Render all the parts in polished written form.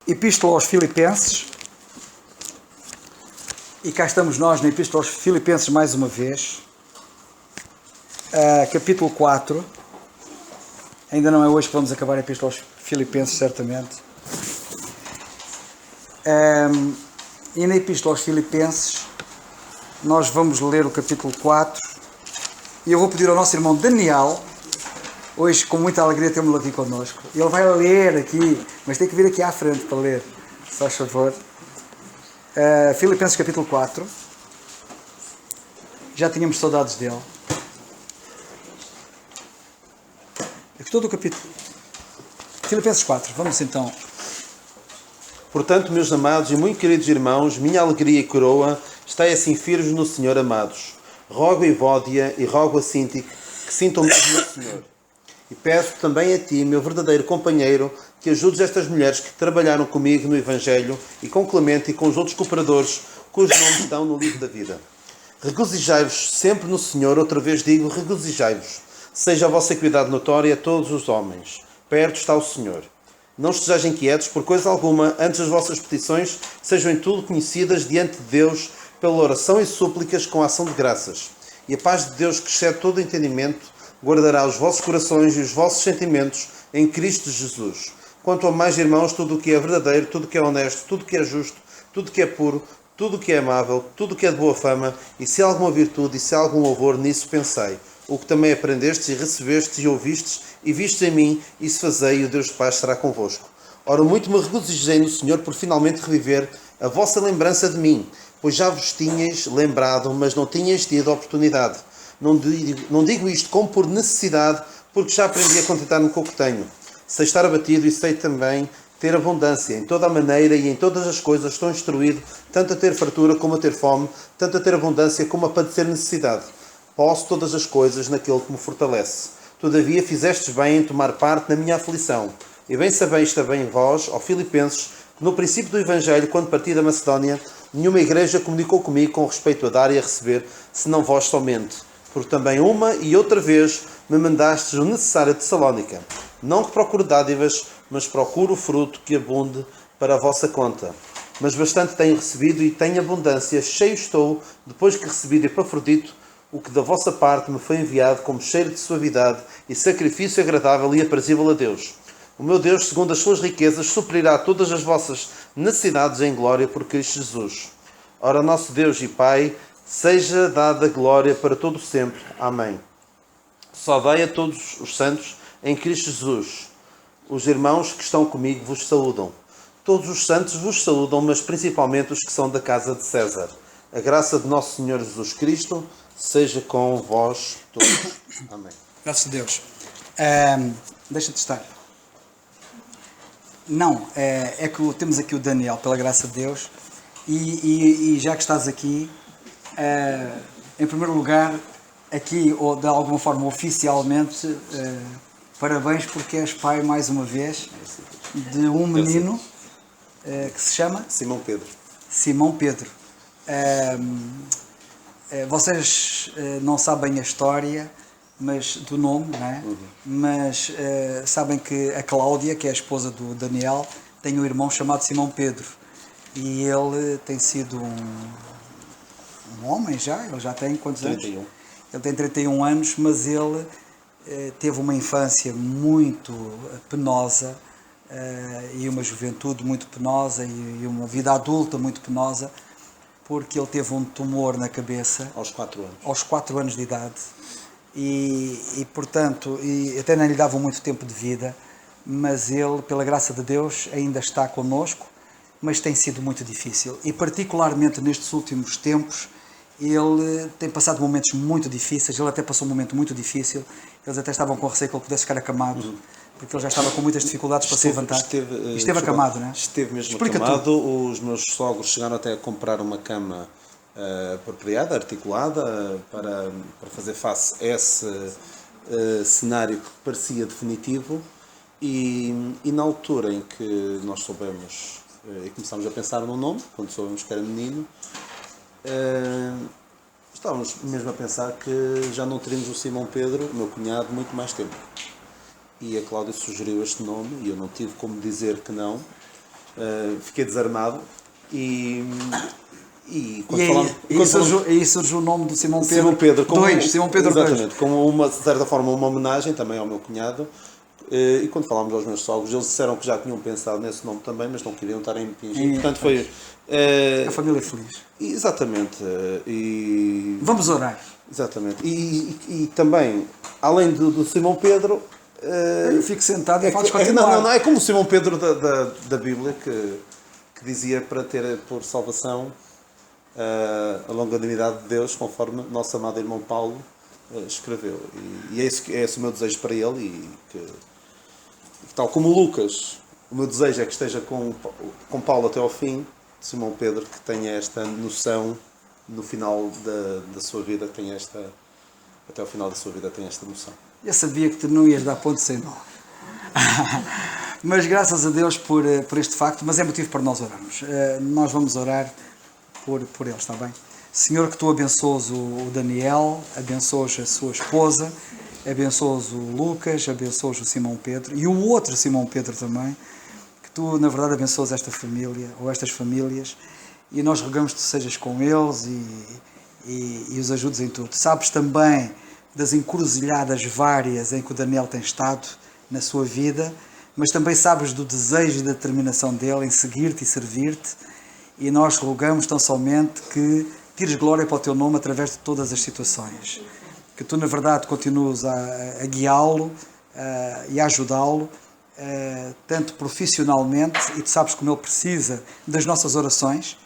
Epístola aos Filipenses, e cá estamos nós na Epístola aos Filipenses mais uma vez, capítulo 4, ainda não é hoje que vamos acabar a Epístola aos Filipenses, certamente, e na Epístola aos Filipenses nós vamos ler o capítulo 4, e eu vou pedir ao nosso irmão Daniel, hoje com muita alegria temos-lo aqui connosco, ele vai ler aqui, mas tem que vir aqui à frente para ler, se faz favor. Filipenses capítulo 4, já tínhamos saudades dele. Gostou do capítulo? Filipenses 4, vamos então. Portanto, meus amados e muito queridos irmãos, minha alegria e coroa, estai assim firmes no Senhor, amados. Rogo a Evódia e rogo a Síntique que sintam mesmo no Senhor. E peço também a ti, meu verdadeiro companheiro, que ajudes estas mulheres que trabalharam comigo no Evangelho e com Clemente e com os outros cooperadores cujos nomes estão no livro da vida. Regozijai-vos sempre no Senhor, outra vez digo, regozijai-vos. Seja a vossa equidade notória a todos os homens. Perto está o Senhor. Não estejais inquietos por coisa alguma, antes as vossas petições sejam em tudo conhecidas diante de Deus pela oração e súplicas com ação de graças. E a paz de Deus, que excede todo o entendimento, guardará os vossos corações e os vossos sentimentos em Cristo Jesus. Quanto ao mais, irmãos, tudo o que é verdadeiro, tudo o que é honesto, tudo o que é justo, tudo o que é puro, tudo o que é amável, tudo o que é de boa fama, e se há alguma virtude e se há algum louvor, nisso pensei. O que também aprendestes e recebestes e ouvistes e vistes em mim, isso fazei, e o Deus de paz estará convosco. Ora, muito me regozijei no Senhor por finalmente reviver a vossa lembrança de mim, pois já vos tinhais lembrado, mas não tinhais tido a oportunidade. Não digo isto como por necessidade, porque já aprendi a contentar-me com o que tenho. Sei estar abatido e sei também ter abundância. Em toda a maneira e em todas as coisas estou instruído, tanto a ter fartura como a ter fome, tanto a ter abundância como a padecer necessidade. Posso todas as coisas naquele que me fortalece. Todavia fizestes bem em tomar parte na minha aflição. E bem sabeis também vós, ó Filipenses, que no princípio do Evangelho, quando parti da Macedónia, nenhuma igreja comunicou comigo com respeito a dar e a receber, senão vós somente. Porque também uma e outra vez me mandastes o necessário a Tessalónica. Não que procure dádivas, mas procuro o fruto que abunde para a vossa conta. Mas bastante tenho recebido e tenho abundância, cheio estou, depois que recebi de Epafrodito, o que da vossa parte me foi enviado como cheiro de suavidade e sacrifício agradável e aprazível a Deus. O meu Deus, segundo as suas riquezas, suprirá todas as vossas necessidades em glória por Cristo Jesus. Ora, nosso Deus e Pai, seja dada glória para todo sempre. Amém. Saudai a todos os santos em Cristo Jesus. Os irmãos que estão comigo vos saúdam. Todos os santos vos saúdam, mas principalmente os que são da casa de César. A graça de nosso Senhor Jesus Cristo seja com vós todos. Amém. Graças a Deus. Deixa-te estar. Não, é que temos aqui o Daniel, pela graça de Deus, e já que estás aqui, em primeiro lugar, aqui, ou de alguma forma oficialmente, parabéns porque és pai mais uma vez de um menino que se chama Simão Pedro. Simão Pedro. Vocês não sabem a história do nome, não é? Mas sabem que a Cláudia, que é a esposa do Daniel, tem um irmão chamado Simão Pedro, e ele tem sido um homem já, ele já tem quantos 31. anos? Ele tem 31 anos, mas ele teve uma infância muito penosa, e uma juventude muito penosa, e uma vida adulta muito penosa, porque ele teve um tumor na cabeça Aos 4 anos. aos 4 anos de idade, e portanto, e até nem lhe davam muito tempo de vida, mas ele, pela graça de Deus, ainda está connosco, mas tem sido muito difícil, e particularmente nestes últimos tempos, ele tem passado momentos muito difíceis. Ele até passou um momento muito difícil, eles até estavam com receio que ele pudesse ficar acamado, porque ele já estava com muitas dificuldades para se levantar. Esteve acamado, não é? Esteve mesmo Explica acamado. tu. Os meus sogros chegaram até a comprar uma cama apropriada, articulada, para fazer face a esse cenário que parecia definitivo, e na altura em que nós soubemos e começámos a pensar no nome, quando soubemos que era menino, estávamos mesmo a pensar que já não teríamos o Simão Pedro, meu cunhado, muito mais tempo. E a Cláudia sugeriu este nome e eu não tive como dizer que não. fiquei desarmado e quando aí surge o nome do Simão Pedro. Simão Pedro Simão Pedro exatamente, como uma, de certa forma uma homenagem também ao meu cunhado. E quando falámos aos meus sogros, eles disseram que já tinham pensado nesse nome também, mas não queriam estar a impingir. Portanto, foi. A família feliz. Exatamente. Vamos orar. Exatamente. E também, além do Simão Pedro. Eu fico sentado e podes continuar. Não, é como o Simão Pedro da Bíblia que dizia para ter por salvação a longanimidade de Deus, conforme nosso amado irmão Paulo escreveu. E é esse o meu desejo para ele. E que, tal como Lucas, o meu desejo é que esteja com Paulo até ao fim. Simão Pedro, que tenha esta noção no final da sua vida, até ao final da sua vida tenha esta noção. Eu sabia que tu não ias dar ponto sem nó. Mas graças a Deus por este facto, mas é motivo para nós orarmos. Nós vamos orar por eles, está bem? Senhor, que tu abençoes o Daniel, abençoes a sua esposa, abençoes o Lucas, abençoes o Simão Pedro e o outro Simão Pedro também, que tu, na verdade, abençoes esta família, ou estas famílias, e nós rogamos que tu sejas com eles e os ajudes em tudo. Sabes também das encruzilhadas várias em que o Daniel tem estado na sua vida, mas também sabes do desejo e da determinação dele em seguir-te e servir-te, e nós rogamos tão somente que tires glória para o teu nome através de todas as situações. Que tu, na verdade, continues a guiá-lo e a ajudá-lo, tanto profissionalmente, e tu sabes como ele precisa das nossas orações,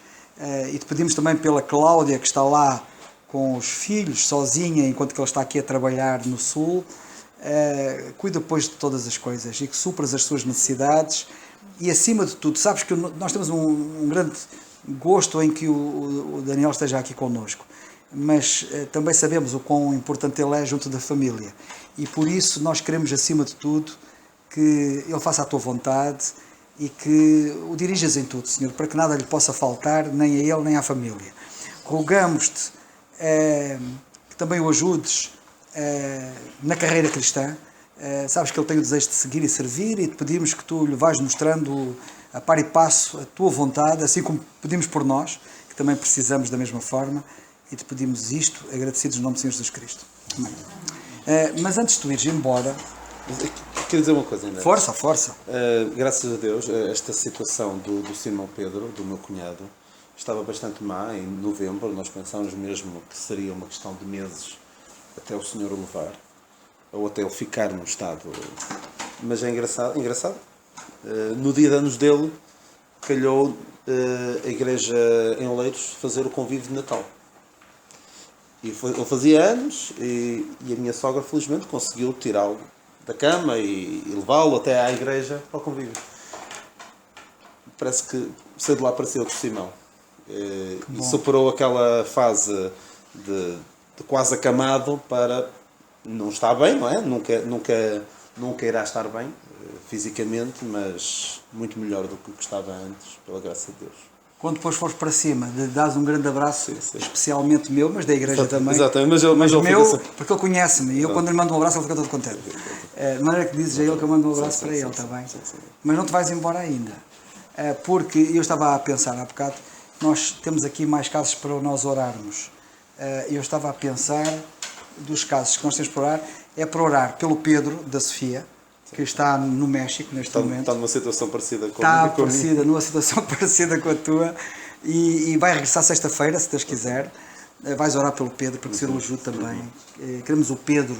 e te pedimos também pela Cláudia, que está lá com os filhos, sozinha, enquanto que ele está aqui a trabalhar no Sul. Cuida, pois, de todas as coisas e que supras as suas necessidades. E, acima de tudo, sabes que nós temos um grande gosto em que o Daniel esteja aqui connosco, mas também sabemos o quão importante ele é junto da família. E, por isso, nós queremos, acima de tudo, que ele faça a tua vontade e que o dirijas em tudo, Senhor, para que nada lhe possa faltar, nem a ele, nem à família. Rogamos-te que também o ajudes na carreira cristã. Sabes que ele tem o desejo de seguir e servir, e te pedimos que tu lhe vais mostrando a par e passo a tua vontade, assim como pedimos por nós, que também precisamos da mesma forma, e te pedimos isto agradecidos no nome do Senhor Jesus Cristo. Amém. Mas antes de tu ires embora... Queria dizer uma coisa ainda. Força. Graças a Deus, esta situação do Simão Pedro, do meu cunhado, estava bastante má. Em novembro nós pensámos mesmo que seria uma questão de meses até o Senhor o levar, ou até ele ficar num estado... Mas é engraçado. No dia de anos dele, calhou a igreja em Oleiros fazer o convívio de Natal. E ele fazia anos e a minha sogra, felizmente, conseguiu tirá-lo da cama e levá-lo até à igreja para o convívio. Parece que cedo lá apareceu o Simão. E superou aquela fase de quase acamado para... Não está bem, não é? Nunca irá estar bem fisicamente, mas muito melhor do que o que estava antes, pela graça de Deus. Quando depois fores para cima, dás um grande abraço, sim. Especialmente meu, mas da igreja também. Exatamente, mas meu, porque ele conhece-me, e eu quando lhe mando um abraço ele fica todo contente. De maneira que dizes a ele que eu mando um abraço para ele, está bem? Mas não te vais embora ainda, porque eu estava a pensar há bocado, nós temos aqui mais casos para nós orarmos. Eu estava a pensar dos casos que nós temos para orar, é para orar pelo Pedro, da Sofia, que está no México neste momento. Está numa situação parecida com numa situação parecida com a tua, e vai regressar sexta-feira, se Deus quiser. Vais orar pelo Pedro, porque se ele o ajude também. Queremos o Pedro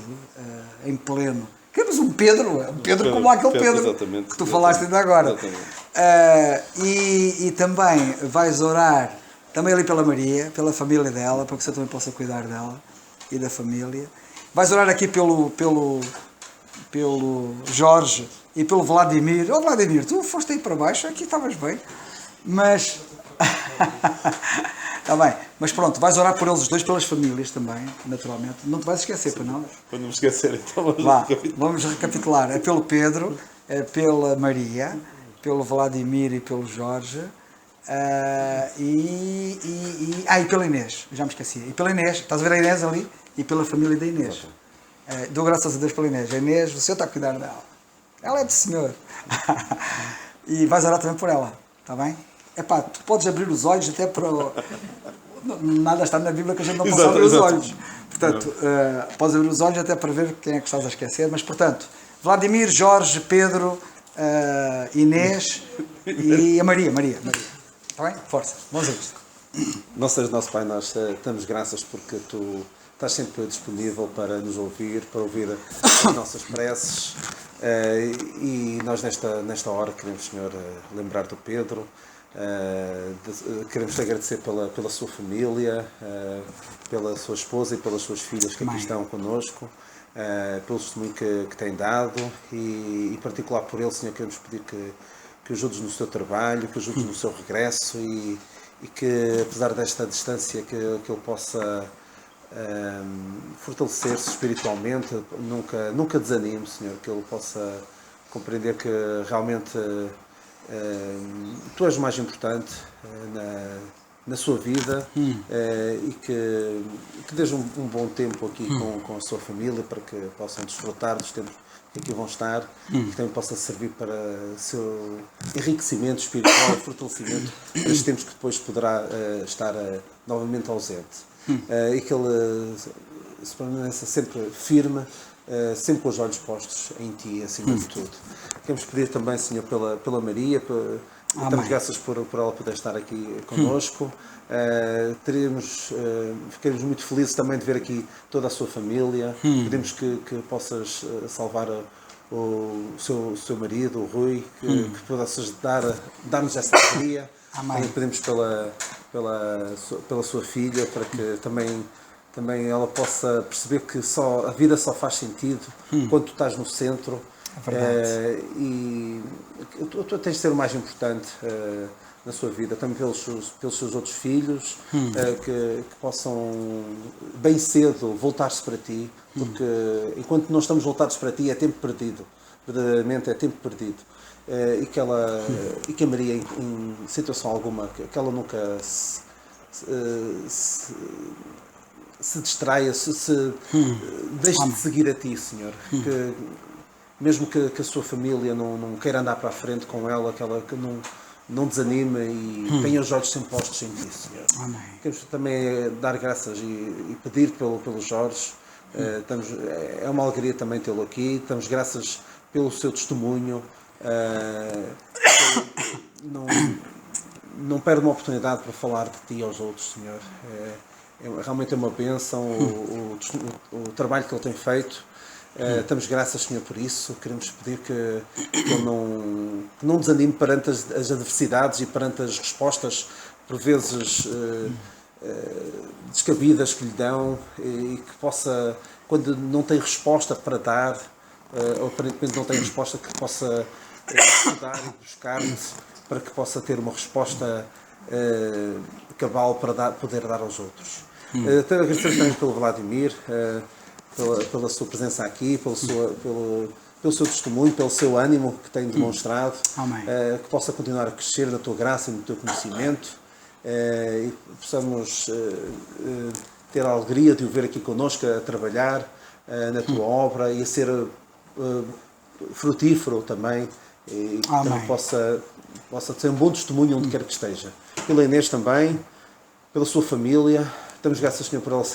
em pleno. Queremos um Pedro como aquele Pedro que tu falaste ainda agora. E também vais orar também ali pela Maria, pela família dela, para que você também possa cuidar dela e da família. Vais orar aqui pelo Jorge e pelo Vladimir. Vladimir, tu foste aí para baixo, aqui estavas bem, mas está bem, mas pronto, vais orar por eles os dois, pelas famílias também, naturalmente, não te vais esquecer, para não? Para não me esquecer, então vamos recapitular. É pelo Pedro, é pela Maria, pelo Vladimir e pelo Jorge, e pela Inês, já me esqueci, e pela Inês, estás a ver a Inês ali? E pela família da Inês. Dou graças a Deus pela Inês. A Inês, o Senhor está a cuidar dela. Ela é do Senhor. E vais orar também por ela. Está bem? Epá, tu podes abrir os olhos até para... Nada está na Bíblia que a gente não possa abrir os olhos. Portanto, podes abrir os olhos até para ver quem é que estás a esquecer. Mas, portanto, Vladimir, Jorge, Pedro, Inês e a Maria. Está bem? Força. Vamos a isto. Nosso Pai, nós damos graças porque Tu estás sempre disponível para nos ouvir, para ouvir as nossas preces. E nós nesta hora queremos, Senhor, lembrar do Pedro. Queremos agradecer pela sua família, pela sua esposa e pelas suas filhas que aqui estão connosco, pelo testemunho que têm dado e em particular por ele, Senhor, queremos pedir que ajudes no seu trabalho, que ajudes no seu regresso e que, apesar desta distância, que ele possa fortalecer-se espiritualmente, nunca desanime, Senhor, que ele possa compreender que realmente Tu és o mais importante na sua vida e que dês um bom tempo aqui com a sua família para que possam desfrutar dos tempos que aqui vão estar e que também possa servir para o seu enriquecimento espiritual e fortalecimento nestes tempos que depois poderá estar novamente ausente. E que ele se permaneça sempre firme, sempre com os olhos postos em Ti, acima de tudo. Queremos pedir também, Senhor, pela Maria, damos graças por ela poder estar aqui connosco. Ficaremos muito felizes também de ver aqui toda a sua família. Pedimos que possas salvar o seu marido, o Rui, que possas dar-nos essa alegria. Pedimos pela sua filha, para que também ela possa perceber que a vida só faz sentido quando tu estás no centro. E tu tens de ser o mais importante na sua vida, também pelos seus outros filhos, que possam bem cedo voltar-se para ti, porque enquanto não estamos voltados para ti é tempo perdido, verdadeiramente é tempo perdido. E que a Maria, em situação alguma, que ela nunca se distraia, se deixe de seguir a Ti, Senhor. Que, mesmo que a sua família não queira andar para a frente com ela, que não desanime e tenha os olhos sempre postos em Ti, Senhor. Amém. Queremos também dar graças e pedir pelo Jorge. É uma alegria também tê-lo aqui. Damos graças pelo seu testemunho. Não perde uma oportunidade para falar de Ti aos outros, Senhor. Realmente é uma bênção o trabalho que ele tem feito. Damos graças, Senhor, por isso. Queremos pedir que ele não desanime perante as adversidades e perante as respostas, por vezes descabidas, que lhe dão, e que possa, quando não tem resposta para dar, ou aparentemente não tem resposta, que possa estudar e buscar-te para que possa ter uma resposta cabal para poder dar aos outros. Agradecer também pelo Vladimir, pela sua presença aqui, pelo seu testemunho, pelo seu ânimo que tem demonstrado, que possa continuar a crescer na Tua graça e no Teu conhecimento, e possamos ter a alegria de o ver aqui connosco a trabalhar na Tua obra e a ser frutífero também, e que também possa ter um bom testemunho onde quer que esteja. Pela Inês também, pela sua família, damos graças, Senhor, por ela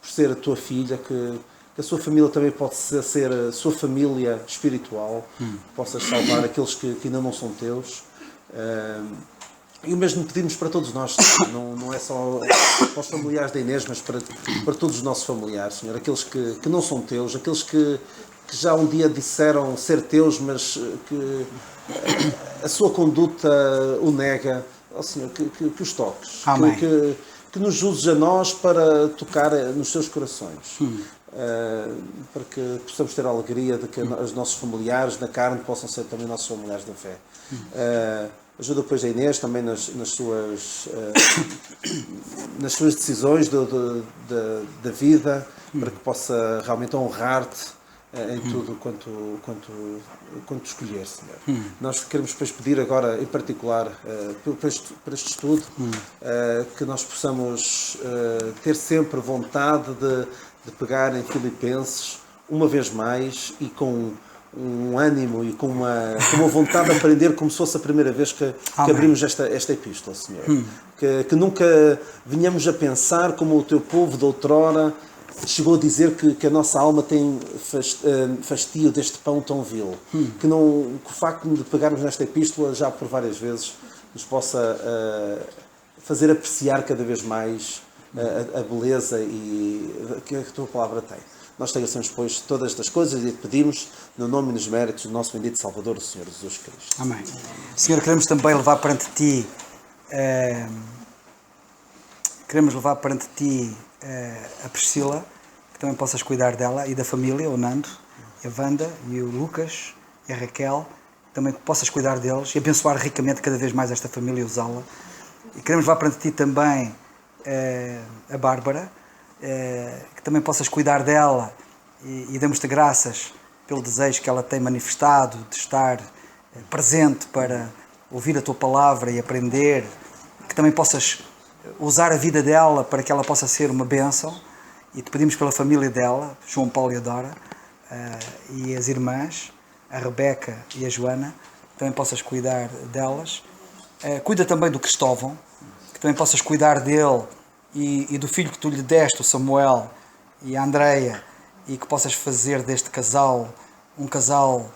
ser a Tua filha, que a sua família também possa ser a sua família espiritual, possas salvar aqueles que ainda não são Teus. E o mesmo pedimos para todos nós, não é só para os familiares da Inês, mas para todos os nossos familiares, Senhor, aqueles que não são Teus, aqueles que já um dia disseram ser Teus, mas que a sua conduta o nega. Ó Senhor, que os toques, que nos uses a nós para tocar nos seus corações, para que possamos ter a alegria de que os nossos familiares na carne possam ser também nossos familiares da fé. Ajuda depois a Inês também nas suas decisões da vida, para que possa realmente honrar-te em tudo quanto escolher, Senhor. Nós queremos depois pedir agora, em particular, para este estudo, que nós possamos ter sempre vontade de pegar em Filipenses, uma vez mais, e com um ânimo e com uma vontade de aprender como se fosse a primeira vez que abrimos esta epístola, Senhor. Que nunca venhamos a pensar como o teu povo de outrora chegou a dizer que a nossa alma tem fastio deste pão tão vil. Que o facto de pegarmos nesta epístola já por várias vezes nos possa fazer apreciar cada vez mais a beleza que a tua palavra tem. Nós te agradecemos, pois, todas estas coisas e te pedimos, no nome e nos méritos do nosso bendito Salvador, o Senhor Jesus Cristo. Amém. Senhor, queremos também levar perante Ti a Priscila, que também possas cuidar dela e da família, o Nando, a Wanda e o Lucas e a Raquel, também que possas cuidar deles e abençoar ricamente cada vez mais esta família e usá-la. E queremos levar perante Ti também a Bárbara, que também possas cuidar dela e damos-te graças pelo desejo que ela tem manifestado de estar presente para ouvir a Tua palavra e aprender, que também possas usar a vida dela para que ela possa ser uma bênção, e te pedimos pela família dela, João Paulo e a Dora, e as irmãs, a Rebeca e a Joana, também possas cuidar delas. Cuida também do Cristóvão, que também possas cuidar dele e do filho que tu lhe deste, o Samuel, e a Andreia, e que possas fazer deste casal um casal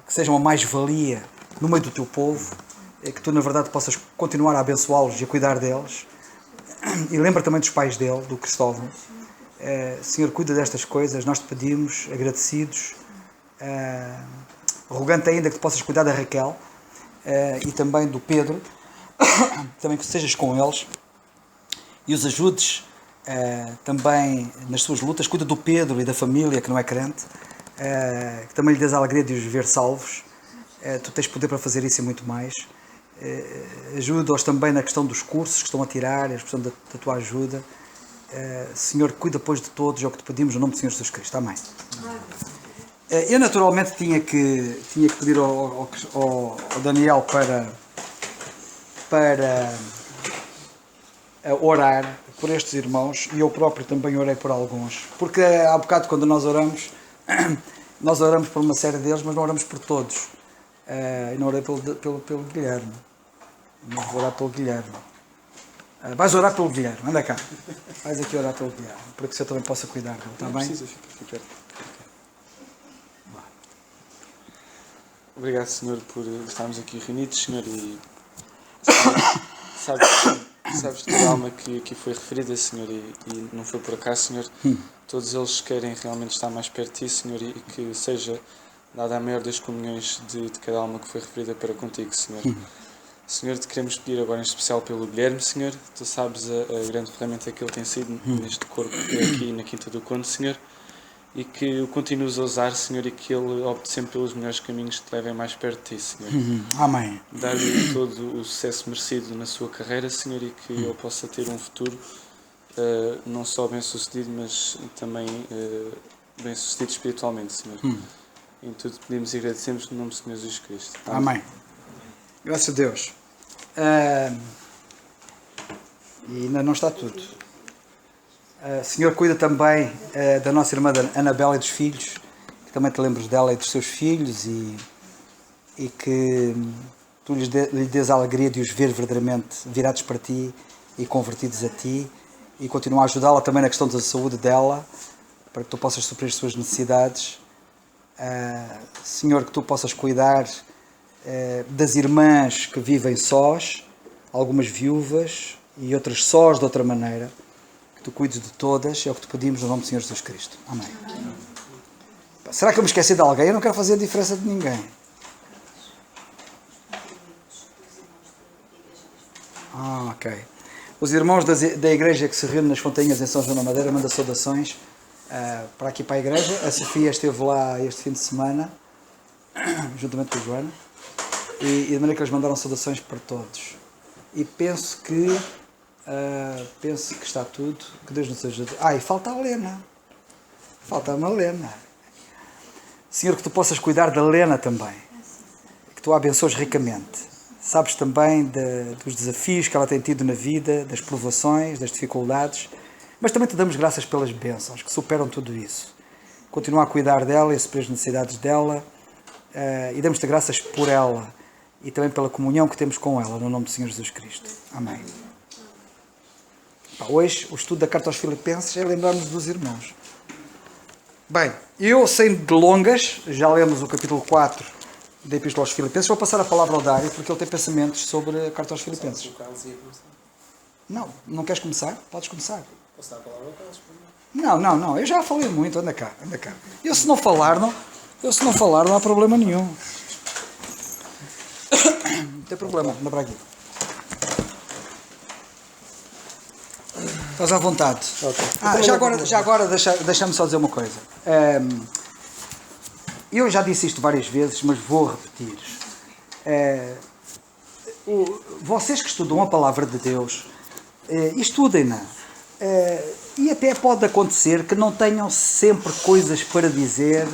que seja uma mais-valia no meio do teu povo, que tu na verdade possas continuar a abençoá-los e a cuidar deles. E lembra também dos pais dele, do Cristóvão. Senhor, cuida destas coisas, nós te pedimos, agradecidos, rogando ainda que tu possas cuidar da Raquel e também do Pedro, também que estejas com eles e os ajudes também nas suas lutas. Cuida do Pedro e da família que não é crente, que também lhe dês a alegria de os ver salvos. Tu tens poder para fazer isso e muito mais. Ajuda-os também na questão dos cursos que estão a tirar, eles precisam da tua ajuda. Senhor, cuida depois de todos, é o que te pedimos no nome do Senhor Jesus Cristo. Amém. Eu naturalmente tinha que pedir ao Daniel para orar por estes irmãos, e eu próprio também orei por alguns, porque há bocado quando nós oramos por uma série deles, mas não oramos por todos. E não orei pelo Guilherme. Não vou orar pelo Guilherme. Vais orar pelo Guilherme, anda cá. Vais aqui orar pelo Guilherme, para que o Senhor também possa cuidar dele, está bem? Precisa, fica perto. Obrigado, Senhor, por estarmos aqui reunidos, Senhor, e sabes de cada alma que aqui foi referida, Senhor, e não foi por acaso, Senhor. Todos eles querem realmente estar mais perto de Ti, Senhor, e que seja dada a maior das comunhões de cada alma que foi referida para contigo, Senhor. Senhor, te queremos pedir agora em especial pelo Guilherme, Senhor. Tu sabes a grande ferramenta que ele tem sido neste corpo aqui na Quinta do Conde, Senhor. E que o continues a usar, Senhor, e que ele opte sempre pelos melhores caminhos que te levem mais perto de Ti, Senhor. Amém. Dar-lhe todo o sucesso merecido na sua carreira, Senhor, e que ele possa ter um futuro não só bem-sucedido, mas também bem-sucedido espiritualmente, Senhor. Em tudo pedimos e agradecemos no nome do Senhor Jesus Cristo. Amém. Graças a Deus. E ainda não está tudo. Senhor, cuida também da nossa irmã Anabela e dos filhos, que também te lembres dela e dos seus filhos, e que tu lhe dês a alegria de os ver verdadeiramente virados para Ti e convertidos a Ti, e continua a ajudá-la também na questão da saúde dela, para que Tu possas suprir as suas necessidades. Senhor, que Tu possas cuidar das irmãs que vivem sós, algumas viúvas e outras sós de outra maneira. Que Tu cuides de todas, é o que Te pedimos no nome do Senhor Jesus Cristo. Amém. Será que eu me esqueci de alguém? Eu não quero fazer a diferença de ninguém. Ok. Os irmãos da igreja que se reúne nas Fontainhas em São João da Madeira mandam saudações para aqui para a igreja. A Sofia esteve lá este fim de semana, juntamente com a Joana, e de maneira que eles mandaram saudações para todos. E penso que está tudo. Que Deus nos ajude. E falta a Lena. Falta-me a Lena. Senhor, que Tu possas cuidar da Lena também. Que Tu a abençoes ricamente. Sabes também dos desafios que ela tem tido na vida, das provações, das dificuldades, mas também Te damos graças pelas bênçãos que superam tudo isso. continuar a cuidar dela e a suprir as necessidades dela, e damos-te graças por ela e também pela comunhão que temos com ela, no nome do Senhor Jesus Cristo. Amém. Hoje, o estudo da carta aos Filipenses é lembrar-nos dos irmãos. Bem, eu, sem delongas, já lemos o capítulo 4 da Epístola aos Filipenses. Vou passar a palavra ao Dário, porque ele tem pensamentos sobre a carta aos Filipenses. Não queres começar? Podes começar. Posso dar a palavra ao Carlos? Não, eu já falei muito, anda cá. Eu se não falar, não há problema nenhum. Não tem problema, anda para aqui. Estás à vontade. Okay. Já agora deixa-me só dizer uma coisa. Eu já disse isto várias vezes, mas vou repetir. Vocês que estudam a palavra de Deus, estudem-na. E até pode acontecer que não tenham sempre coisas para dizer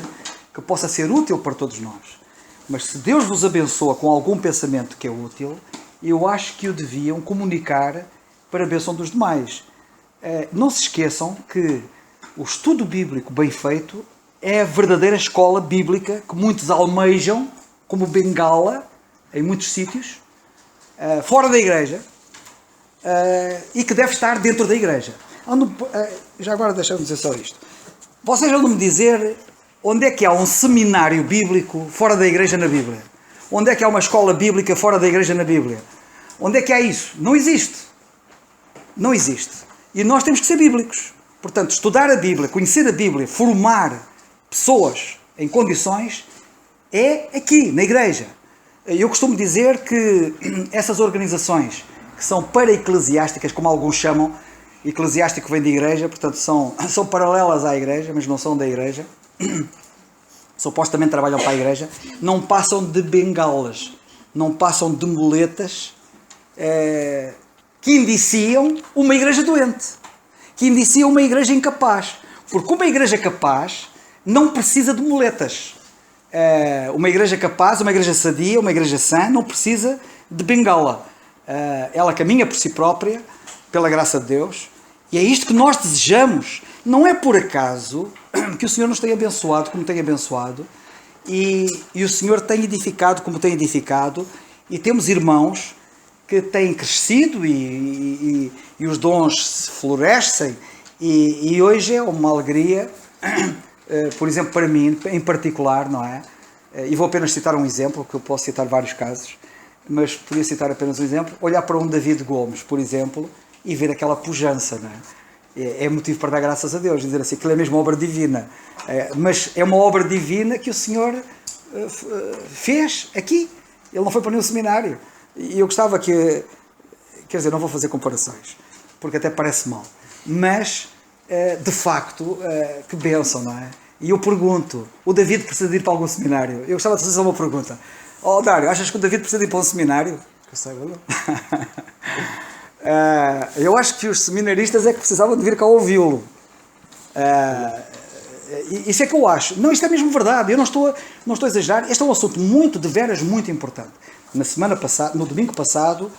que possa ser útil para todos nós. Mas se Deus vos abençoa com algum pensamento que é útil, eu acho que o deviam comunicar para a bênção dos demais. Não se esqueçam que o estudo bíblico bem feito é a verdadeira escola bíblica que muitos almejam como bengala em muitos sítios, fora da igreja, e que deve estar dentro da igreja. Já agora deixa-me dizer só isto. Vocês vão-me dizer onde é que há um seminário bíblico fora da igreja na Bíblia? Onde é que há uma escola bíblica fora da igreja na Bíblia? Onde é que há isso? Não existe. Não existe. E nós temos que ser bíblicos. Portanto, estudar a Bíblia, conhecer a Bíblia, formar pessoas em condições, é aqui, na igreja. Eu costumo dizer que essas organizações que são para-eclesiásticas, como alguns chamam, eclesiástico vem de igreja, portanto são paralelas à igreja, mas não são da igreja, supostamente trabalham para a igreja, não passam de bengalas, não passam de muletas, que indiciam uma igreja doente, que indiciam uma igreja incapaz. Porque uma igreja capaz não precisa de muletas. Uma igreja capaz, uma igreja sadia, uma igreja sã, não precisa de bengala. Ela caminha por si própria, pela graça de Deus, e é isto que nós desejamos. Não é por acaso que o Senhor nos tem abençoado como tem abençoado, e o Senhor tem edificado como tem edificado, e temos irmãos que têm crescido e os dons florescem, e hoje é uma alegria, por exemplo, para mim, em particular, não é? E vou apenas citar um exemplo, que eu posso citar vários casos, mas podia citar apenas um exemplo, olhar para um David Gomes, por exemplo, e ver aquela pujança, não é? É motivo para dar graças a Deus, dizer assim, aquilo é mesmo obra divina, mas é uma obra divina que o Senhor fez aqui, ele não foi para nenhum seminário. E eu gostava que, quer dizer, não vou fazer comparações, porque até parece mal, mas, de facto, que bênção, não é? E eu pergunto, o David precisa de ir para algum seminário? Eu gostava de fazer uma pergunta. Dário, achas que o David precisa de ir para um seminário? Que eu saiba, não. Eu acho que os seminaristas é que precisavam de vir cá ouvi-lo. Isso é que eu acho. Não, isto é mesmo verdade, eu não estou a exagerar. Este é um assunto muito, de veras, muito importante. Na semana passada, no domingo passado,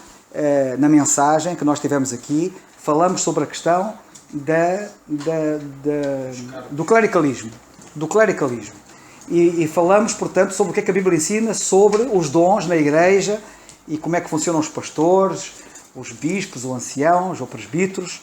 na mensagem que nós tivemos aqui, falamos sobre a questão do clericalismo. E falamos, portanto, sobre o que é que a Bíblia ensina sobre os dons na igreja e como é que funcionam os pastores, os bispos, os anciãos, os presbíteros,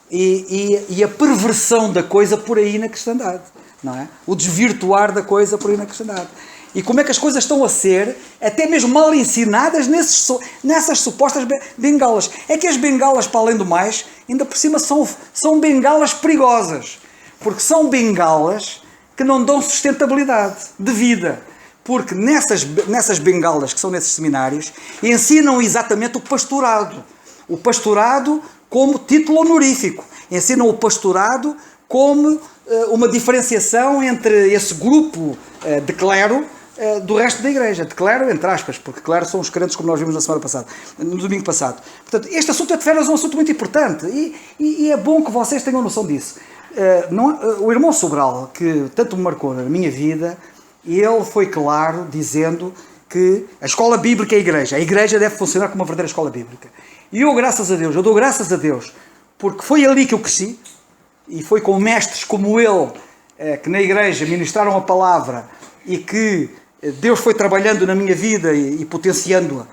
e a perversão da coisa por aí na cristandade, não é? O desvirtuar da coisa por aí na cristandade. E como é que as coisas estão a ser, até mesmo mal ensinadas nessas supostas bengalas. É que as bengalas, para além do mais, ainda por cima são bengalas perigosas. Porque são bengalas que não dão sustentabilidade de vida. Porque nessas bengalas que são nesses seminários, ensinam exatamente o pastorado. O pastorado como título honorífico. Ensinam o pastorado como uma diferenciação entre esse grupo de clero do resto da igreja. De clero, entre aspas, porque clero são os crentes, como nós vimos na semana passada, no domingo passado. Portanto, este assunto é de veras um assunto muito importante e é bom que vocês tenham noção disso. O irmão Sobral, que tanto me marcou na minha vida, ele foi claro dizendo que a escola bíblica é a igreja deve funcionar como uma verdadeira escola bíblica. E eu dou graças a Deus, porque foi ali que eu cresci, e foi com mestres como ele que na igreja ministraram a palavra e que Deus foi trabalhando na minha vida e potenciando-a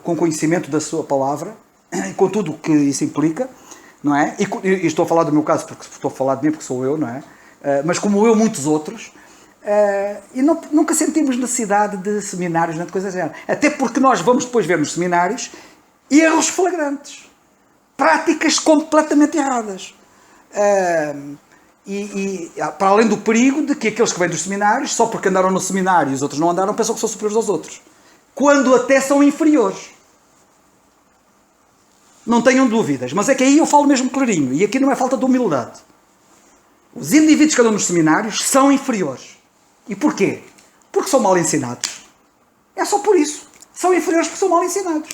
com conhecimento da sua palavra, e com tudo o que isso implica, não é? E estou a falar do meu caso, porque estou a falar de mim porque sou eu, não é? Mas como eu, muitos outros, e nunca sentimos necessidade de seminários, nem de coisas assim. Até porque nós vamos depois ver nos seminários erros flagrantes, práticas completamente erradas. E para além do perigo de que aqueles que vêm dos seminários, só porque andaram no seminário e os outros não andaram, pensam que são superiores aos outros. Quando até são inferiores. Não tenham dúvidas. Mas é que aí eu falo mesmo clarinho. E aqui não é falta de humildade. Os indivíduos que andam nos seminários são inferiores. E porquê? Porque são mal ensinados. É só por isso. São inferiores porque são mal ensinados.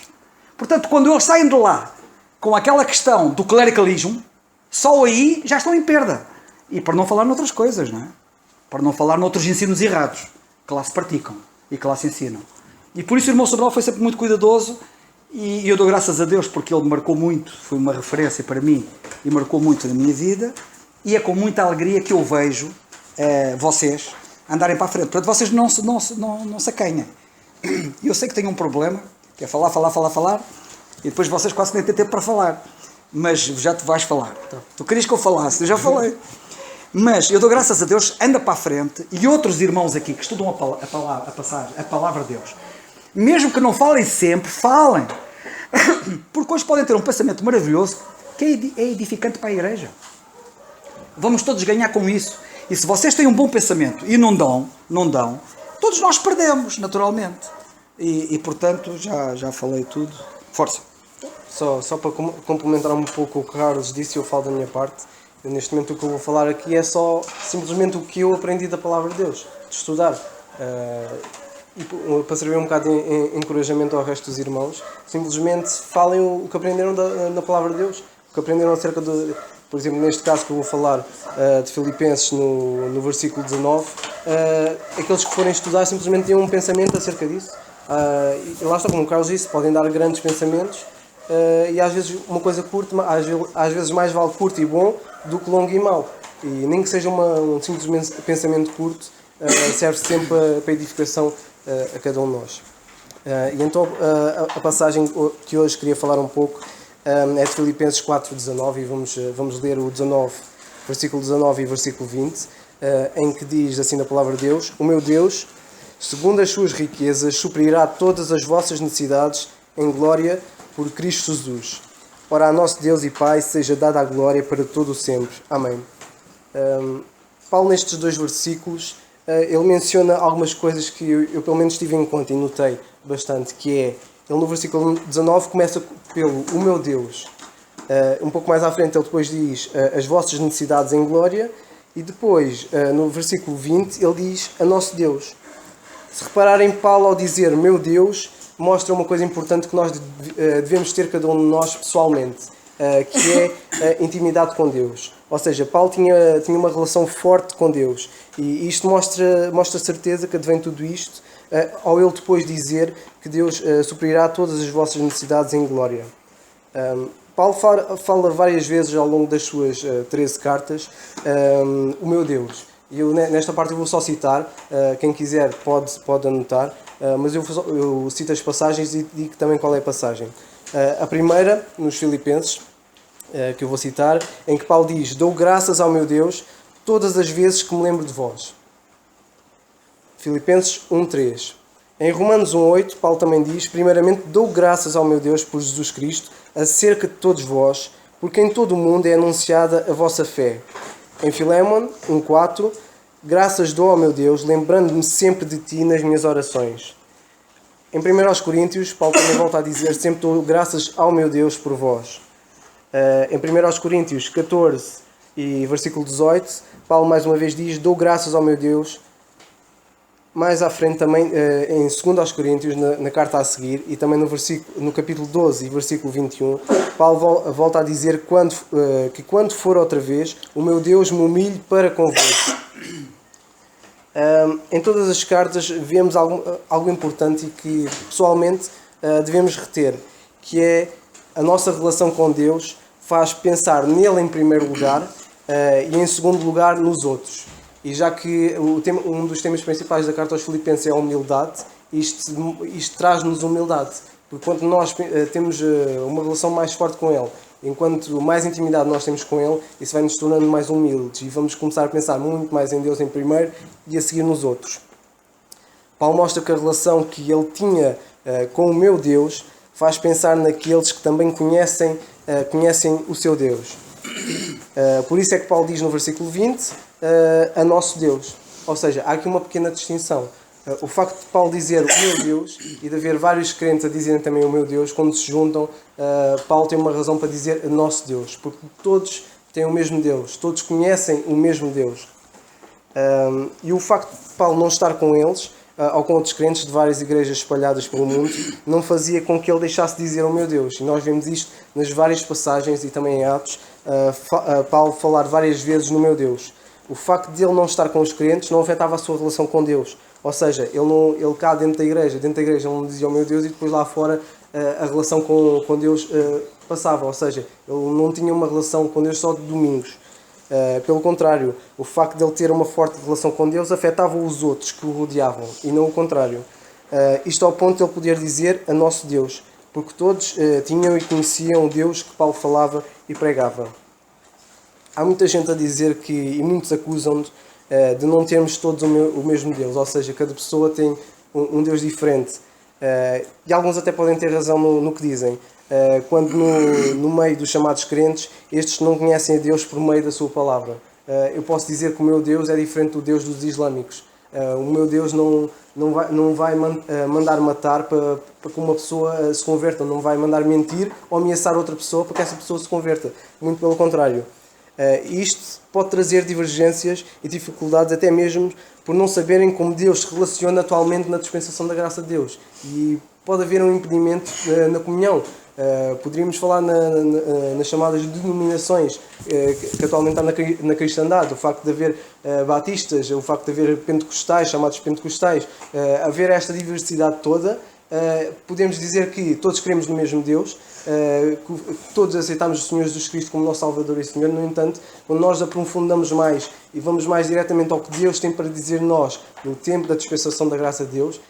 Portanto, quando eles saem de lá com aquela questão do clericalismo, só aí já estão em perda. E para não falar noutras coisas, não é? Para não falar noutros ensinos errados, que lá se praticam e que lá se ensinam. E por isso o irmão Sobral foi sempre muito cuidadoso e eu dou graças a Deus porque ele me marcou muito, foi uma referência para mim e marcou muito na minha vida e é com muita alegria que eu vejo vocês andarem para a frente. Portanto, vocês não se acanhem. Eu sei que tenho um problema, que é falar e depois vocês quase nem têm tempo para falar. Mas já te vais falar. Tu querias que eu falasse, eu já falei. Mas eu dou graças a Deus, anda para a frente e outros irmãos aqui que estudam a palavra de Deus, mesmo que não falem sempre, falem. Porque hoje podem ter um pensamento maravilhoso que é edificante para a igreja. Vamos todos ganhar com isso. E se vocês têm um bom pensamento e não dão, todos nós perdemos, naturalmente. E portanto, já falei tudo. Força. Só para complementar um pouco o que o Carlos disse, eu falo da minha parte. Neste momento o que eu vou falar aqui é só simplesmente o que eu aprendi da palavra de Deus, de estudar. E para servir um bocado de encorajamento ao resto dos irmãos, simplesmente falem o que aprenderam na palavra de Deus, o que aprenderam acerca de, por exemplo, neste caso que eu vou falar de Filipenses no versículo 19, aqueles que forem estudar simplesmente tenham um pensamento acerca disso. E lá está, como o Carlos disse, podem dar grandes pensamentos, e às vezes uma coisa curta, às vezes mais vale curto e bom do que longo e mau. E nem que seja um simples pensamento curto, serve sempre para edificação a cada um de nós. E então a passagem que hoje queria falar um pouco é de Filipenses 4:19 e vamos ler o 19, versículo 19 e versículo 20, em que diz assim na palavra de Deus: O meu Deus, segundo as suas riquezas, suprirá todas as vossas necessidades em glória por Cristo Jesus. Ora, a nosso Deus e Pai seja dada a glória para todo o sempre. Amém. Paulo, nestes dois versículos, ele menciona algumas coisas que eu pelo menos tive em conta e notei bastante, que é, ele no versículo 19 começa pelo O meu Deus. Um pouco mais à frente ele depois diz as vossas necessidades em glória, e depois no versículo 20 ele diz a nosso Deus. Se repararem, Paulo ao dizer meu Deus mostra uma coisa importante que nós devemos ter cada um de nós pessoalmente, que é a intimidade com Deus. Ou seja, Paulo tinha uma relação forte com Deus, e isto mostra certeza que advém tudo isto ao ele depois dizer que Deus suprirá todas as vossas necessidades em glória. Paulo fala várias vezes ao longo das suas 13 cartas o meu Deus. E eu, nesta parte eu vou só citar, quem quiser pode anotar, mas eu cito as passagens e digo também qual é a passagem. A primeira, nos Filipenses, que eu vou citar, em que Paulo diz: dou graças ao meu Deus todas as vezes que me lembro de vós. Filipenses 1:3. Em Romanos 1:8, Paulo também diz: primeiramente dou graças ao meu Deus por Jesus Cristo, acerca de todos vós, porque em todo o mundo é anunciada a vossa fé. Em Filémon 1:4, graças dou ao meu Deus, lembrando-me sempre de ti nas minhas orações. Em 1 Coríntios, Paulo também volta a dizer: sempre dou graças ao meu Deus por vós. Em 1 Coríntios 14 e versículo 18, Paulo mais uma vez diz: dou graças ao meu Deus. Mais à frente também, em 2 Coríntios, na carta a seguir, e também no capítulo 12 e versículo 21, Paulo volta a dizer que quando for outra vez, o meu Deus me humilhe para convosco. Em todas as cartas vemos algo importante e que pessoalmente devemos reter, que é a nossa relação com Deus faz pensar nele em primeiro lugar e em segundo lugar nos outros. E já que um dos temas principais da carta aos Filipenses é a humildade, isto traz-nos humildade. Porque quando nós temos uma relação mais forte com Ele, enquanto mais intimidade nós temos com Ele, isso vai nos tornando mais humildes e vamos começar a pensar muito mais em Deus em primeiro e a seguir nos outros. Paulo mostra que a relação que ele tinha com o meu Deus faz pensar naqueles que também conhecem o seu Deus. Por isso é que Paulo diz no versículo 20, a nosso Deus. Ou seja, há aqui uma pequena distinção. O facto de Paulo dizer o meu Deus e de haver vários crentes a dizerem também o meu Deus, quando se juntam, Paulo tem uma razão para dizer nosso Deus, porque todos têm o mesmo Deus, todos conhecem o mesmo Deus. E o facto de Paulo não estar com eles, ou com outros crentes de várias igrejas espalhadas pelo mundo, não fazia com que ele deixasse de dizer o meu Deus. E nós vemos isto nas várias passagens e também em Atos, Paulo falar várias vezes no meu Deus. O facto de ele não estar com os crentes não afetava a sua relação com Deus. Ou seja, ele cá dentro da igreja ele não dizia o meu Deus, e depois lá fora a relação com Deus passava. Ou seja, ele não tinha uma relação com Deus só de domingos. Pelo contrário, o facto de ele ter uma forte relação com Deus afetava os outros que o rodeavam, e não o contrário. Isto ao ponto de ele poder dizer a nosso Deus, porque todos tinham e conheciam o Deus que Paulo falava e pregava. Há muita gente a dizer e muitos acusam-nos de não termos todos o mesmo Deus, ou seja, cada pessoa tem um Deus diferente. E alguns até podem ter razão no que dizem, quando no meio dos chamados crentes, estes não conhecem a Deus por meio da sua palavra. Eu posso dizer que o meu Deus é diferente do Deus dos islâmicos. O meu Deus não vai mandar matar para que uma pessoa se converta, não vai mandar mentir ou ameaçar outra pessoa para que essa pessoa se converta. Muito pelo contrário. Isto pode trazer divergências e dificuldades, até mesmo por não saberem como Deus se relaciona atualmente na dispensação da graça de Deus. E pode haver um impedimento na comunhão. Poderíamos falar nas chamadas denominações que atualmente há na cristandade, o facto de haver batistas, o facto de haver pentecostais, chamados pentecostais, haver esta diversidade toda. Podemos dizer que todos cremos no mesmo Deus, que todos aceitamos o Senhor Jesus Cristo como nosso Salvador e Senhor. No entanto, quando nós aprofundamos mais e vamos mais diretamente ao que Deus tem para dizer nós no tempo da dispensação da graça de Deus,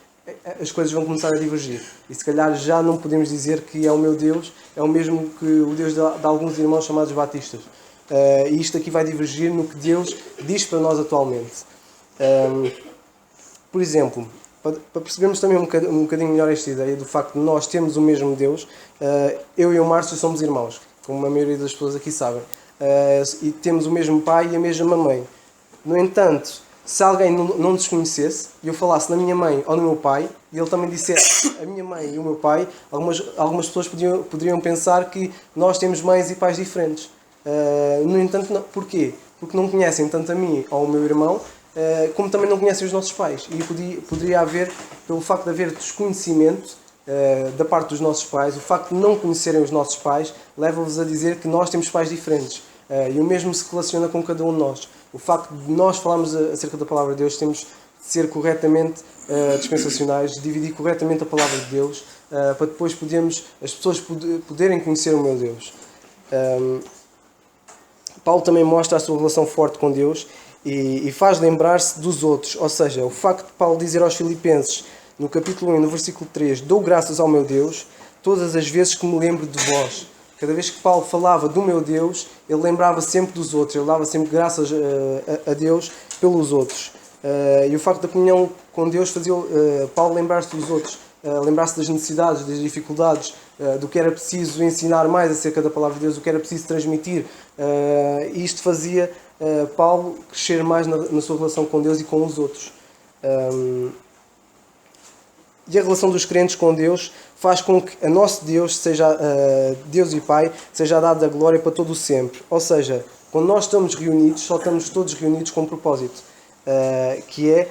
as coisas vão começar a divergir. E se calhar já não podemos dizer que é o meu Deus, é o mesmo que o Deus de alguns irmãos chamados batistas. E isto aqui vai divergir no que Deus diz para nós atualmente. Por exemplo, para percebermos também um bocadinho melhor esta ideia do facto de nós termos o mesmo Deus, eu e o Márcio somos irmãos, como a maioria das pessoas aqui sabem, e temos o mesmo pai e a mesma mãe. No entanto, se alguém não nos conhecesse e eu falasse na minha mãe ou no meu pai, e ele também dissesse a minha mãe e o meu pai, algumas pessoas poderiam pensar que nós temos mães e pais diferentes. No entanto, porquê? Porque não conhecem tanto a mim ou o meu irmão, como também não conhecem os nossos pais. E poderia haver, pelo facto de haver desconhecimento da parte dos nossos pais, o facto de não conhecerem os nossos pais leva-vos a dizer que nós temos pais diferentes. E o mesmo se relaciona com cada um de nós. O facto de nós falarmos acerca da palavra de Deus, temos de ser corretamente dispensacionais, de dividir corretamente a palavra de Deus, para depois as pessoas poderem conhecer o meu Deus. Paulo também mostra a sua relação forte com Deus e faz lembrar-se dos outros. Ou seja, o facto de Paulo dizer aos Filipenses, no capítulo 1, no versículo 3, dou graças ao meu Deus todas as vezes que me lembro de vós. Cada vez que Paulo falava do meu Deus, ele lembrava sempre dos outros, ele dava sempre graças a Deus pelos outros. E o facto da comunhão com Deus fazia Paulo lembrar-se dos outros, lembrar-se das necessidades, das dificuldades, do que era preciso ensinar mais acerca da palavra de Deus, do que era preciso transmitir. E isto fazia Paulo crescer mais na sua relação com Deus e com os outros. E a relação dos crentes com Deus faz com que a nosso Deus, seja Deus e Pai, seja dada a glória para todo o sempre. Ou seja, quando nós estamos reunidos, só estamos todos reunidos com um propósito, que é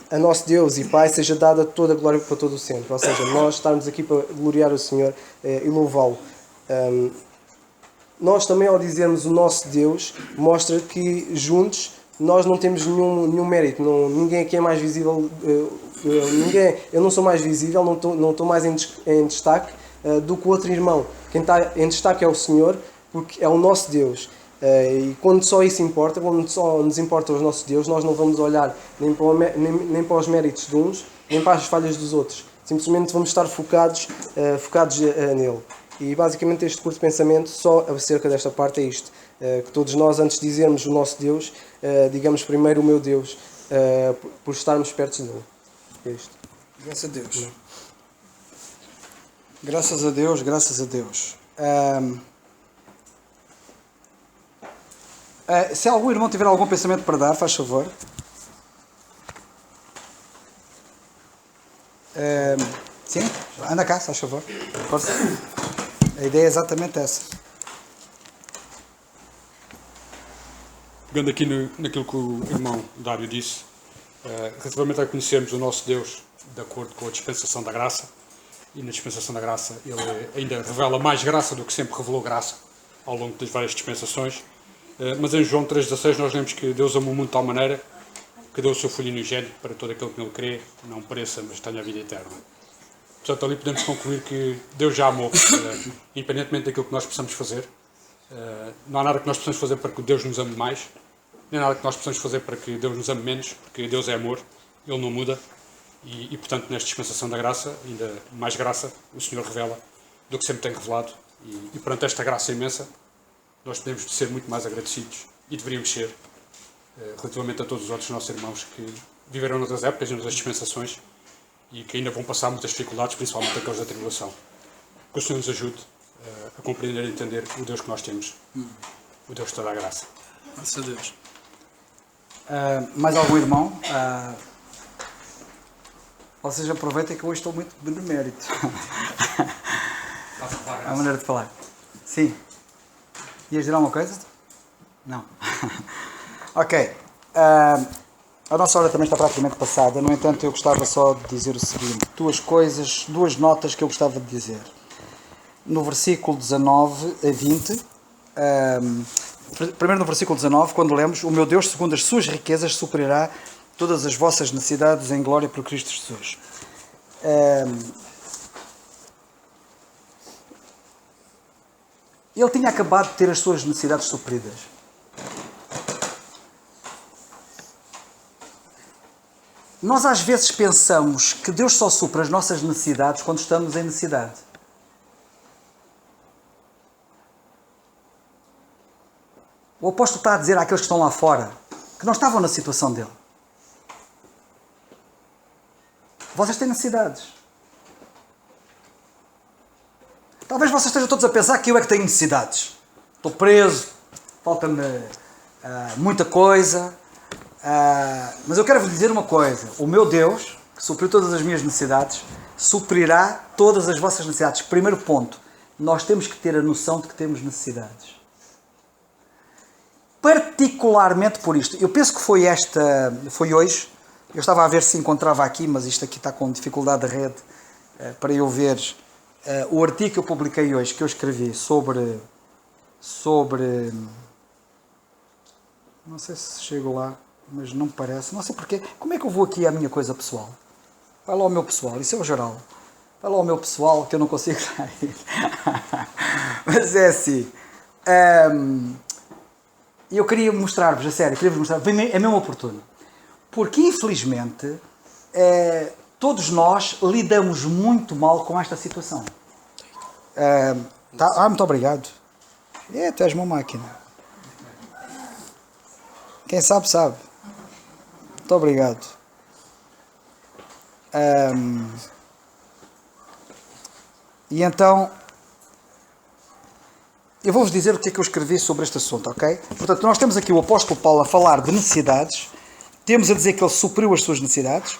a nosso Deus e Pai seja dada toda a glória para todo o sempre. Ou seja, nós estarmos aqui para gloriar o Senhor e louvá-lo. Nós também, ao dizermos o nosso Deus, mostra que juntos nós não temos nenhum mérito. Ninguém aqui é mais visível. Eu não sou mais visível, não estou mais em destaque do que o outro irmão. Quem está em destaque é o Senhor, porque é o nosso Deus. E quando só isso importa, quando só nos importa os nossos Deus, nós não vamos olhar nem para os méritos de uns, nem para as falhas dos outros. Simplesmente vamos estar focados nele. E basicamente este curto pensamento só acerca desta parte é isto. Que todos nós, antes de dizermos o nosso Deus, digamos primeiro o meu Deus, por estarmos perto dele. É isto. Graças a Deus. Graças a Deus, graças a Deus. Se algum irmão tiver algum pensamento para dar, faz favor. Sim? Anda cá, faz favor. Força. A ideia é exatamente essa. Pegando aqui naquilo que o irmão Dário disse, relativamente a conhecermos o nosso Deus de acordo com a dispensação da graça, e na dispensação da graça ele ainda revela mais graça do que sempre revelou graça ao longo das várias dispensações. Mas em João 3,16 nós lemos que Deus amou o mundo de tal maneira que deu o seu Filho unigénito para todo aquele que nele crê, não pereça, mas tenha a vida eterna. Portanto, ali podemos concluir que Deus já amou, independentemente daquilo que nós possamos fazer. Não há nada que nós possamos fazer para que Deus nos ame mais, nem nada que nós possamos fazer para que Deus nos ame menos, porque Deus é amor, Ele não muda. E portanto, nesta dispensação da graça, ainda mais graça, o Senhor revela do que sempre tem revelado. E perante esta graça imensa, nós podemos ser muito mais agradecidos e deveríamos ser relativamente a todos os outros nossos irmãos que viveram noutras épocas e noutras dispensações e que ainda vão passar muitas dificuldades, principalmente aqueles da tribulação. Que o Senhor nos ajude a compreender e entender o Deus que nós temos, o Deus de toda a graça. Graças a Deus. Mais algum irmão? Vocês aproveitem que hoje estou muito benemérito. É a maneira de falar. Sim. Ias dizer alguma coisa? Não. Ok. A nossa hora também está praticamente passada. No entanto, eu gostava só de dizer o seguinte. Duas notas que eu gostava de dizer. No versículo 19 a 20, primeiro no versículo 19, quando lemos: o meu Deus, segundo as suas riquezas, suprirá todas as vossas necessidades em glória por Cristo Jesus. Ele tinha acabado de ter as suas necessidades supridas. Nós às vezes pensamos que Deus só supre as nossas necessidades quando estamos em necessidade. O apóstolo está a dizer àqueles que estão lá fora que não estavam na situação dele: vocês têm necessidades. Talvez vocês estejam todos a pensar que eu é que tenho necessidades. Estou preso, falta-me muita coisa. Mas eu quero vos dizer uma coisa: o meu Deus, que supriu todas as minhas necessidades, suprirá todas as vossas necessidades. Primeiro ponto, nós temos que ter a noção de que temos necessidades. Particularmente por isto. Eu penso que foi hoje. Eu estava a ver se encontrava aqui, mas isto aqui está com dificuldade de rede para eu ver. O artigo que eu publiquei hoje, que eu escrevi sobre... Não sei se chego lá, mas não me parece. Não sei porquê. Como é que eu vou aqui à minha coisa pessoal? Vai lá ao meu pessoal. Isso é o geral. Vai lá ao meu pessoal, que eu não consigo sair. Mas é assim. Eu queria mostrar-vos, a sério, é mesmo oportuno. Porque, infelizmente, todos nós lidamos muito mal com esta situação. Muito obrigado. Tu és uma máquina. Quem sabe, sabe. Muito obrigado. E então, eu vou-vos dizer o que é que eu escrevi sobre este assunto, ok? Portanto, nós temos aqui o apóstolo Paulo a falar de necessidades. Temos a dizer que ele supriu as suas necessidades.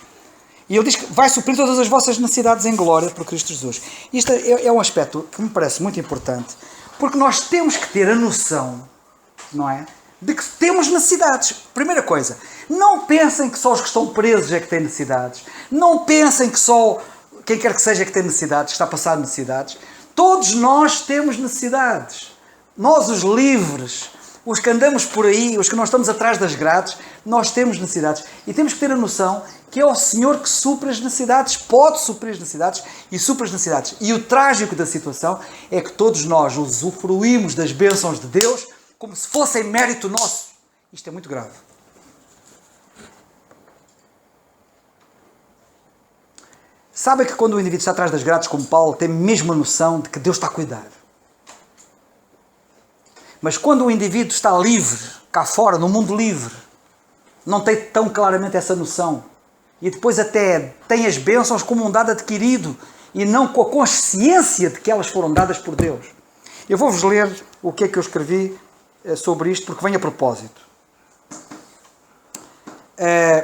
E ele diz que vai suprir todas as vossas necessidades em glória por Cristo Jesus. Isto é um aspecto que me parece muito importante, porque nós temos que ter a noção, não é? De que temos necessidades. Primeira coisa, não pensem que só os que estão presos é que têm necessidades. Não pensem que só quem quer que seja que tem necessidades, que está a passar necessidades. Todos nós temos necessidades. Nós, os livres, os que andamos por aí, os que não estamos atrás das grades, nós temos necessidades. E temos que ter a noção que é o Senhor que supre as necessidades, pode suprir as necessidades e supre as necessidades. E o trágico da situação é que todos nós usufruímos das bênçãos de Deus como se fossem mérito nosso. Isto é muito grave. Sabem que quando o indivíduo está atrás das grades como Paulo, tem mesmo a noção de que Deus está a cuidar. Mas quando o indivíduo está livre, cá fora, no mundo livre, não tem tão claramente essa noção. E depois até tem as bênçãos como um dado adquirido e não com a consciência de que elas foram dadas por Deus. Eu vou-vos ler o que é que eu escrevi sobre isto, porque vem a propósito.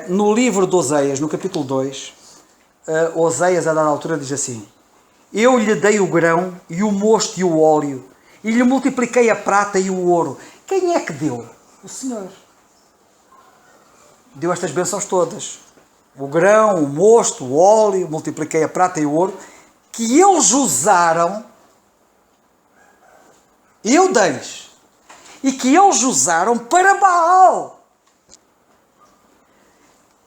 No livro de Oseias, no capítulo 2, Oseias, a dada altura, diz assim: eu lhe dei o grão e o mosto e o óleo, e lhe multipliquei a prata e o ouro. Quem é que deu? O Senhor. Deu estas bênçãos todas. O grão, o mosto, o óleo, multipliquei a prata e o ouro, que eles usaram, eu dei-lhes, e que eles usaram para Baal.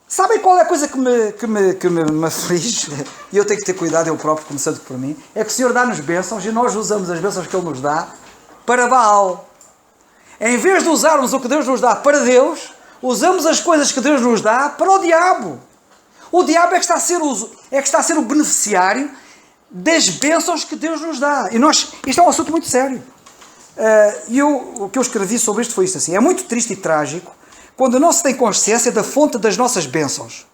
Sabem qual é a coisa que me aflige? E eu tenho que ter cuidado, eu próprio, começando por mim. É que o Senhor dá-nos bênçãos e nós usamos as bênçãos que Ele nos dá para Baal. Em vez de usarmos o que Deus nos dá para Deus, usamos as coisas que Deus nos dá para o diabo. O diabo é que está a ser o beneficiário das bênçãos que Deus nos dá. E isto é um assunto muito sério. O que eu escrevi sobre isto foi isto assim: é muito triste e trágico quando não se tem consciência da fonte das nossas bênçãos.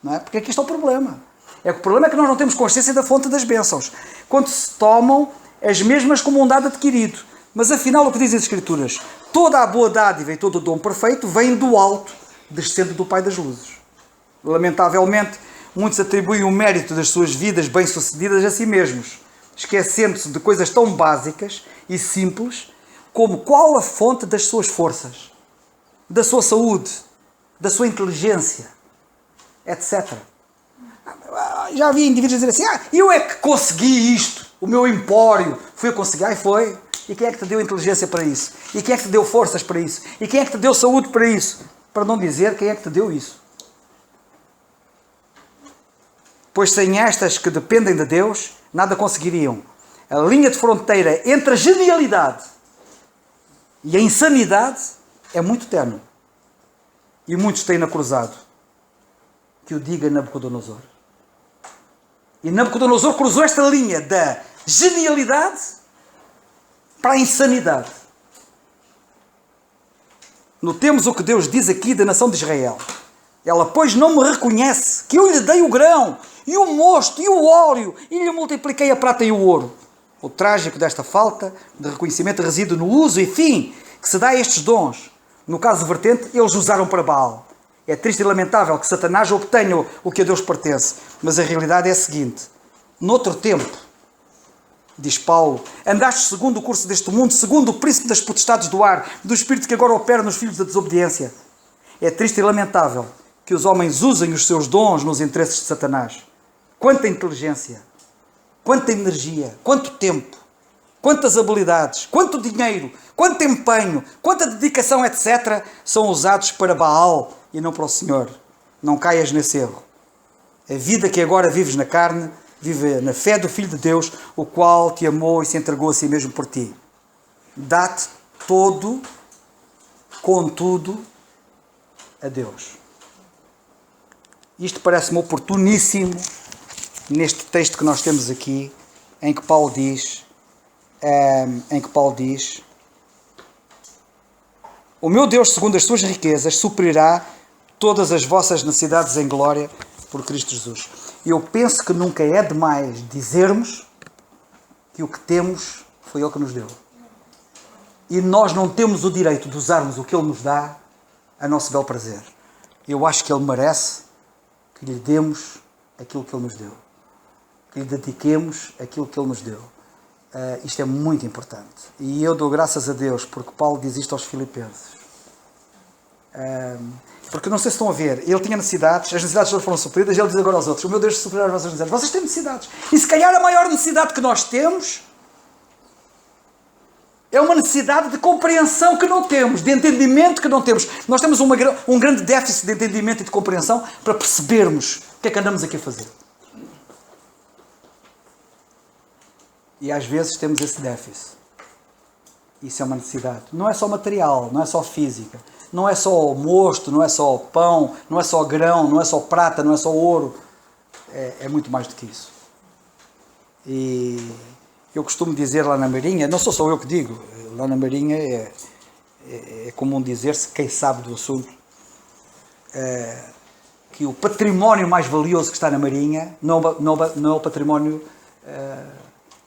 Não é? Porque aqui está o problema. O problema é que nós não temos consciência da fonte das bênçãos. Quando se tomam as mesmas como um dado adquirido. Mas afinal, o que dizem as Escrituras? Toda a boa dádiva e todo o dom perfeito vem do alto, descendo do Pai das Luzes. Lamentavelmente, muitos atribuem o mérito das suas vidas bem-sucedidas a si mesmos, esquecendo-se de coisas tão básicas e simples como qual a fonte das suas forças, da sua saúde, da sua inteligência, etc. Já vi indivíduos dizer assim: eu é que consegui isto, o meu empório, fui a conseguir, foi. E quem é que te deu inteligência para isso? E quem é que te deu forças para isso? E quem é que te deu saúde para isso? Para não dizer quem é que te deu isso. Pois sem estas que dependem de Deus, nada conseguiriam. A linha de fronteira entre a genialidade e a insanidade é muito tenue. E muitos têm-na cruzado. Que o diga Nabucodonosor. E Nabucodonosor cruzou esta linha da genialidade para a insanidade. Notemos o que Deus diz aqui da nação de Israel. Ela, pois, não me reconhece que eu lhe dei o grão, e o mosto, e o óleo, e lhe multipliquei a prata e o ouro. O trágico desta falta de reconhecimento reside no uso e fim que se dá a estes dons. No caso vertente, eles usaram para Baal. É triste e lamentável que Satanás obtenha o que a Deus pertence, mas a realidade é a seguinte: noutro tempo, diz Paulo, andaste segundo o curso deste mundo, segundo o príncipe das potestades do ar, do espírito que agora opera nos filhos da desobediência. É triste e lamentável que os homens usem os seus dons nos interesses de Satanás. Quanta inteligência, quanta energia, quanto tempo, quantas habilidades, quanto dinheiro, quanto empenho, quanta dedicação, etc., são usados para Baal e não para o Senhor. Não caias nesse erro. A vida que agora vives na carne, vive na fé do Filho de Deus, o qual te amou e se entregou a si mesmo por ti. Dá-te todo, contudo, a Deus. Isto parece-me oportuníssimo neste texto que nós temos aqui, em que Paulo diz, o meu Deus, segundo as suas riquezas, suprirá todas as vossas necessidades em glória por Cristo Jesus. Eu penso que nunca é demais dizermos que o que temos foi Ele que nos deu. E nós não temos o direito de usarmos o que Ele nos dá a nosso bel prazer. Eu acho que Ele merece que lhe demos aquilo que Ele nos deu. Que lhe dediquemos aquilo que Ele nos deu. Isto é muito importante. E eu dou graças a Deus porque Paulo diz isto aos Filipenses. Porque não sei se estão a ver, ele tinha necessidades, as necessidades foram supridas, e ele diz agora aos outros: o meu Deus suprirá as vossas necessidades. Vocês têm necessidades. E se calhar a maior necessidade que nós temos é uma necessidade de compreensão que não temos, de entendimento que não temos. Nós temos um grande déficit de entendimento e de compreensão para percebermos o que é que andamos aqui a fazer. E às vezes temos esse déficit. Isso é uma necessidade. Não é só material, não é só física, não é só mosto, não é só pão, não é só grão, não é só prata, não é só ouro. É muito mais do que isso. E eu costumo dizer lá na Marinha, não sou só eu que digo, lá na Marinha é comum dizer-se, quem sabe do assunto, que o património mais valioso que está na Marinha não é o património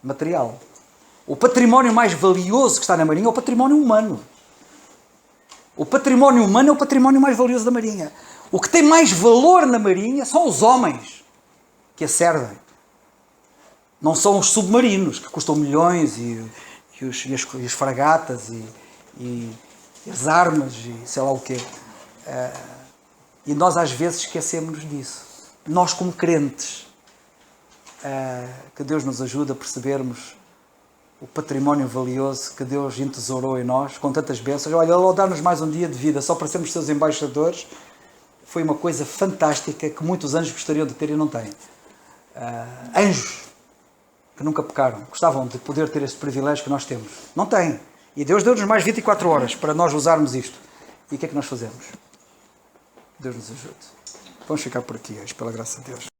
material. O património mais valioso que está na Marinha é o património humano. O património humano é o património mais valioso da Marinha. O que tem mais valor na Marinha são os homens que a servem. Não são os submarinos, que custam milhões, e as fragatas, e as armas, e sei lá o quê. E nós às vezes esquecemos disso. Nós como crentes, que Deus nos ajude a percebermos o património valioso que Deus entesourou em nós, com tantas bênçãos. Olha, Ele ao dar-nos mais um dia de vida, só para sermos seus embaixadores, foi uma coisa fantástica que muitos anjos gostariam de ter e não têm. Anjos que nunca pecaram, gostavam de poder ter este privilégio que nós temos. Não têm. E Deus deu-nos mais 24 horas para nós usarmos isto. E o que é que nós fazemos? Deus nos ajude. Vamos ficar por aqui hoje, pela graça de Deus.